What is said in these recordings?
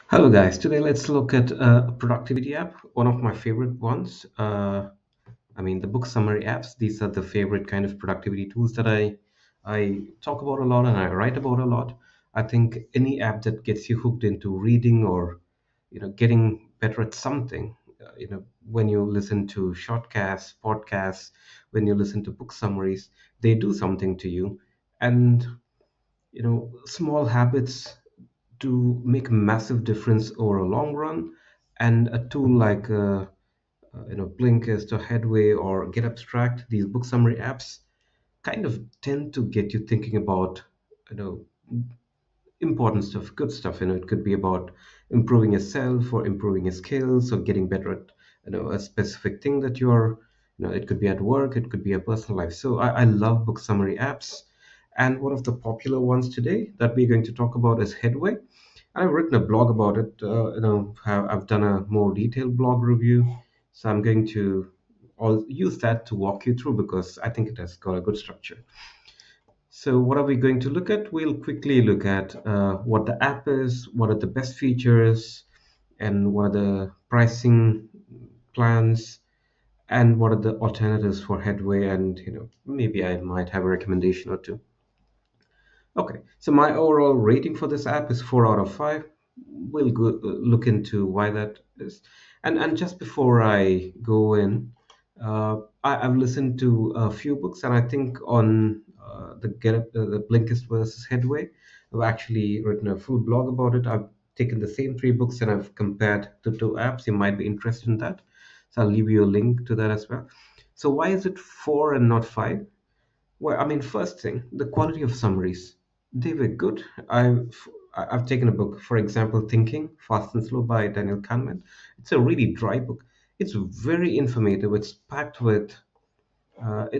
Hello, guys. Today, let's look at a productivity app, one of my favorite ones. The book summary apps. These are the favorite kind of productivity tools that I talk about a lot and I write about a lot. I think any app that gets you hooked into reading or getting better at something. When you listen to shortcasts, podcasts, when you listen to book summaries, they do something to you, and small habits to make a massive difference over a long run. And a tool like Blinkist or Headway or Get Abstract, these book summary apps kind of tend to get you thinking about you know important stuff, good stuff. It could be about improving yourself or improving your skills or getting better at a specific thing that you're. It could be at work, it could be a personal life. So I love book summary apps. And one of the popular ones today that we're going to talk about is Headway. I've written a blog about it. I've done a more detailed blog review, so I'm going to all use that to walk you through because I think it has got a good structure. So, what are we going to look at? We'll quickly look at what the app is, what are the best features, and what are the pricing plans, and what are the alternatives for Headway, and maybe I might have a recommendation or two. Okay, so my overall rating for this app is 4 out of 5. We'll look into why that is. And just before I go in, I've listened to a few books, and I think on the Blinkist versus Headway, I've actually written a full blog about it. I've taken the same three books and I've compared the two apps. You might be interested in that, so I'll leave you a link to that as well. So why is it 4 and not 5? Well, first thing, the quality of summaries. They were good. I've taken a book, for example, Thinking Fast and Slow by Daniel Kahneman. It's a really dry book. It's very informative. It's packed with a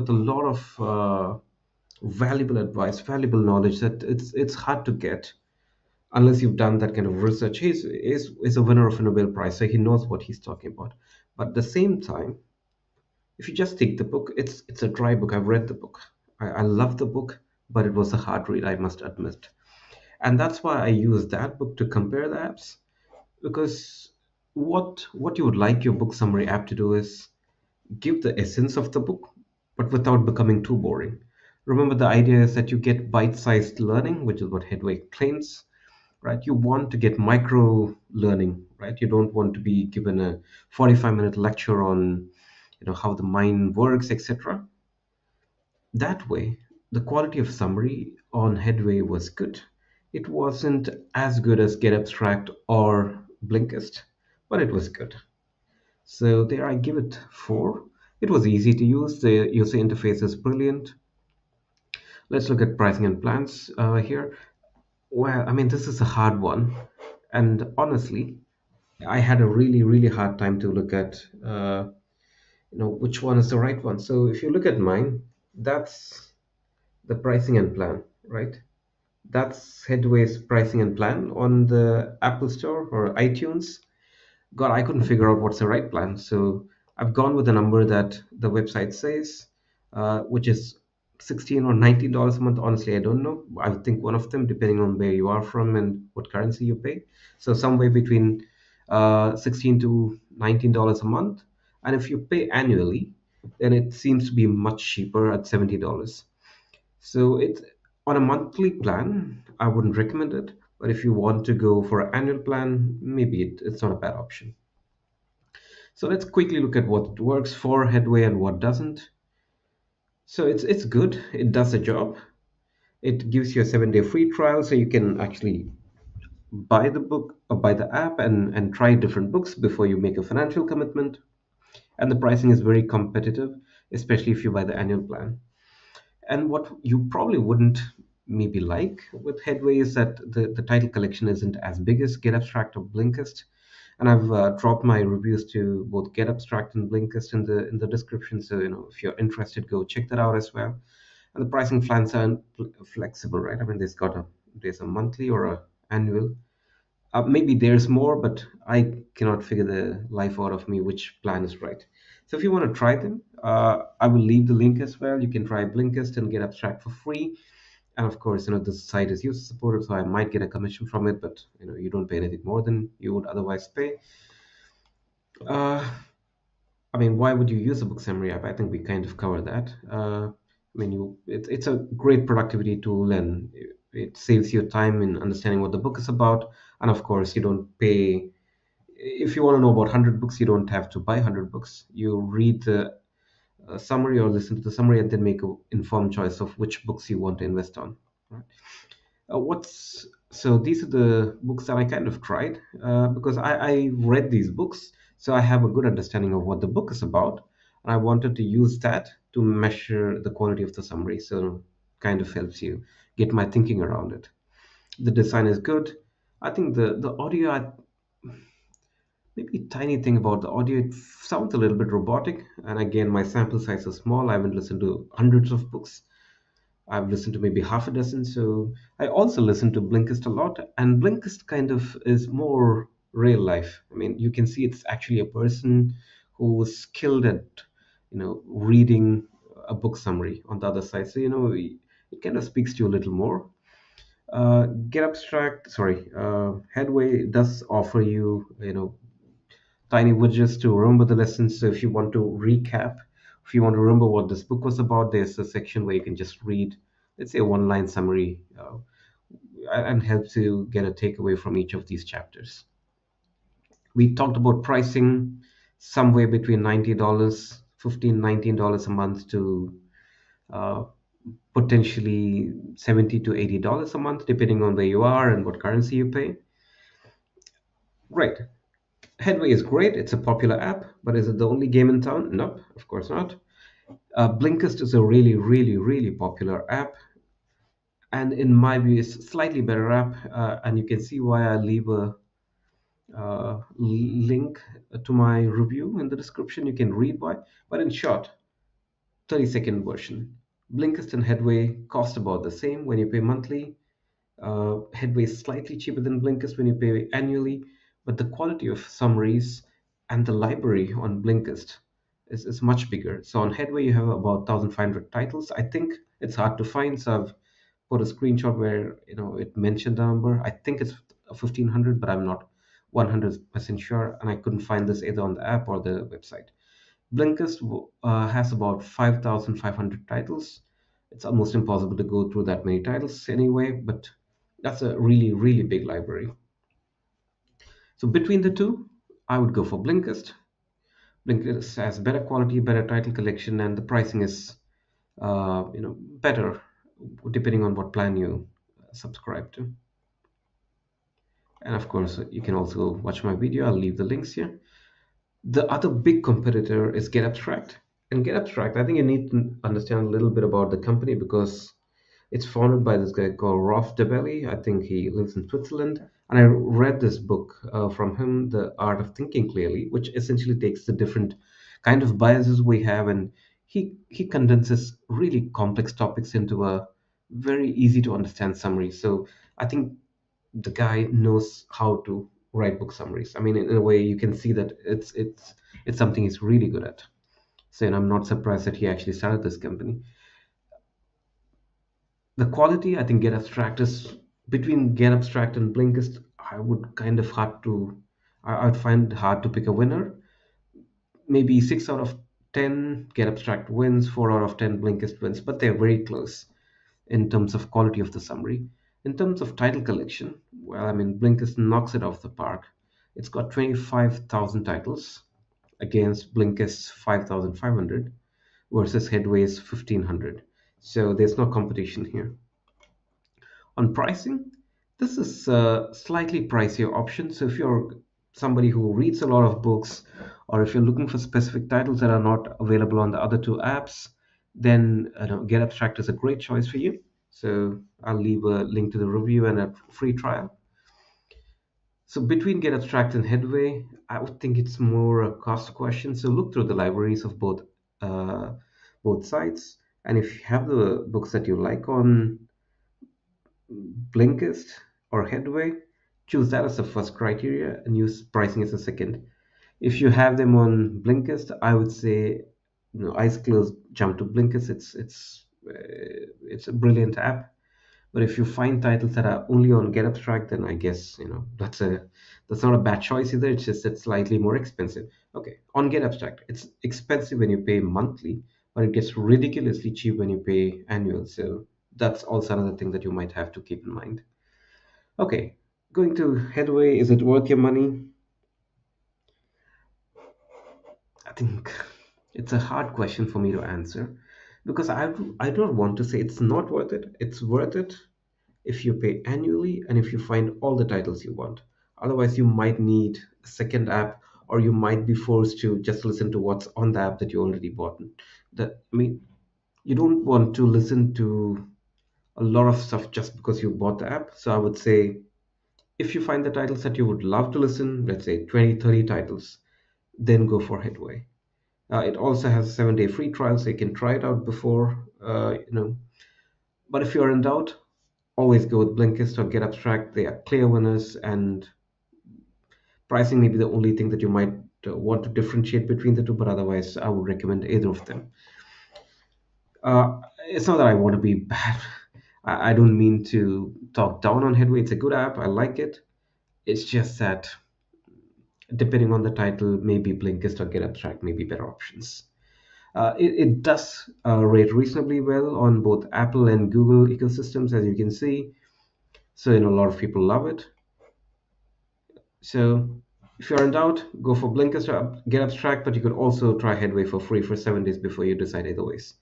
lot of valuable advice, valuable knowledge that it's hard to get unless you've done that kind of research. He's a winner of a Nobel Prize, so he knows what he's talking about. But at the same time, if you just take the book, it's a dry book. I've read the book. I love the book, but it was a hard read, I must admit. And that's why I use that book to compare the apps. Because what you would like your book summary app to do is give the essence of the book, but without becoming too boring. Remember, the idea is that you get bite-sized learning, which is what Headway claims, right? You want to get micro learning, right? You don't want to be given a 45-minute lecture on how the mind works, etc. That way, the quality of summary on Headway was good. It wasn't as good as Get Abstract or Blinkist, but it was good. So there I give it 4. It was easy to use. The user interface is brilliant. Let's look at pricing and plans here. Well, this is a hard one. And honestly, I had a really, really hard time to look at which one is the right one. So if you look at mine, that's the pricing and plan, right? That's Headway's pricing and plan on the Apple Store or iTunes. God, I couldn't figure out what's the right plan. So I've gone with the number that the website says, which is 16 or $19 a month. Honestly, I don't know. I think one of them, depending on where you are from and what currency you pay. So somewhere between 16 to $19 a month. And if you pay annually, then it seems to be much cheaper at $70. So it's on a monthly plan, I wouldn't recommend it. But if you want to go for an annual plan, maybe it's not a bad option. So let's quickly look at what works for Headway and what doesn't. So it's good. It does the job. It gives you a 7-day free trial, so you can actually buy the book or buy the app and try different books before you make a financial commitment. And the pricing is very competitive, especially if you buy the annual plan. And what you probably wouldn't maybe like with Headway is that the title collection isn't as big as Get Abstract or Blinkist. And I've dropped my reviews to both Get Abstract and Blinkist in the description. So if you're interested, go check that out as well. And the pricing plans are flexible, right? There's a monthly or a annual. Maybe there's more, but I cannot figure the life out of me which plan is right. So if you want to try them, I will leave the link as well. You can try Blinkist and Get Abstract for free. And of course, this site is user supported, so I might get a commission from it, but you don't pay anything more than you would otherwise pay. Uh, I mean, why would you use a book summary app? I think we kind of covered that. I mean, it's a great productivity tool, and it saves you time in understanding what the book is about. And of course, you don't pay. If you want to know about 100 books, you don't have to buy 100 books. You read the summary or listen to the summary and then make an informed choice of which books you want to invest on. Right? What's so these are the books that I kind of tried because I read these books, so I have a good understanding of what the book is about, and I wanted to use that to measure the quality of the summary. So kind of helps you get my thinking around it. The design is good. I think the audio, maybe a tiny thing about the audio, it sounds a little bit robotic. And again, my sample size is small. I haven't listened to hundreds of books. I've listened to maybe half a dozen. So I also listen to Blinkist a lot, and Blinkist kind of is more real life. I mean, you can see it's actually a person who was skilled at, reading a book summary on the other side. So it kind of speaks to you a little more. Headway does offer you, tiny widgets to remember the lessons. So if you want to recap, if you want to remember what this book was about, there's a section where you can just read, let's say, a one-line summary, and helps you get a takeaway from each of these chapters. We talked about pricing, somewhere between $90, $15, $19 a month to uh, potentially $70 to $80 a month, depending on where you are and what currency you pay. Right. Headway is great. It's a popular app, but is it the only game in town? Nope, of course not. Blinkist is a really, really, really popular app, and in my view, it's a slightly better app. And you can see why I leave a link to my review in the description. You can read why. But in short, 30-second version. Blinkist and Headway cost about the same when you pay monthly. Headway is slightly cheaper than Blinkist when you pay annually, but the quality of summaries and the library on Blinkist is much bigger. So on Headway, you have about 1,500 titles. I think it's hard to find, so I've put a screenshot where it mentioned the number. I think it's 1,500, but I'm not 100% sure, and I couldn't find this either on the app or the website. Blinkist has about 5,500 titles. It's almost impossible to go through that many titles anyway, but that's a really, really big library. So between the two, I would go for Blinkist. Blinkist has better quality, better title collection, and the pricing is, better depending on what plan you subscribe to. And of course, you can also watch my video. I'll leave the links here. The other big competitor is Get Abstract. And Get Abstract, I think you need to understand a little bit about the company because it's founded by this guy called Rolf Debelly. I think he lives in Switzerland. And I read this book from him, The Art of Thinking Clearly, which essentially takes the different kind of biases we have, and he condenses really complex topics into a very easy to understand summary. So I think the guy knows how to write book summaries. I mean, in a way, you can see that it's something he's really good at. So, and I'm not surprised that he actually started this company. The quality, I think, Get Abstract is between Get Abstract and Blinkist. I would kind of hard to, I would find it hard to pick a winner. Maybe 6 out of 10 Get Abstract wins, 4 out of 10 Blinkist wins, but they're very close in terms of quality of the summary. In terms of title collection, well, I mean, Blinkist knocks it off the park. It's got 25,000 titles against Blinkist's 5,500 versus Headway's 1,500. So there's no competition here. On pricing, this is a slightly pricier option. So if you're somebody who reads a lot of books, or if you're looking for specific titles that are not available on the other two apps, then Get Abstract is a great choice for you. So I'll leave a link to the review and a free trial. So between Get Abstract and Headway, I would think it's more a cost question. So look through the libraries of both sites, and if you have the books that you like on Blinkist or Headway, choose that as the first criteria and use pricing as a second. If you have them on Blinkist, I would say, eyes closed, jump to Blinkist. It's a brilliant app. But if you find titles that are only on Get Abstract, then I guess that's not a bad choice either. It's just it's slightly more expensive. Okay, on Get Abstract, it's expensive when you pay monthly, but it gets ridiculously cheap when you pay annual. So that's also another thing that you might have to keep in mind. Okay, going to Headway, is it worth your money? I think it's a hard question for me to answer because I don't want to say it's not worth it. It's worth it if you pay annually and if you find all the titles you want. Otherwise, you might need a second app or you might be forced to just listen to what's on the app that you already bought. You don't want to listen to a lot of stuff just because you bought the app. So I would say if you find the titles that you would love to listen, let's say 20, 30 titles, then go for Headway. It also has a 7-day free trial, so you can try it out before, But if you're in doubt, always go with Blinkist or Get Abstract. They are clear winners, and pricing may be the only thing that you might want to differentiate between the two, but otherwise, I would recommend either of them. It's not that I want to be bad. I don't mean to talk down on Headway. It's a good app. I like it. It's just that depending on the title, maybe Blinkist or Get Abstract may be better options. It does rate reasonably well on both Apple and Google ecosystems, as you can see. So, a lot of people love it. So, if you're in doubt, go for Blinkist or Get Abstract, but you could also try Headway for free for 7 days before you decide either ways.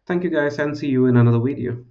Thank you guys, and see you in another video.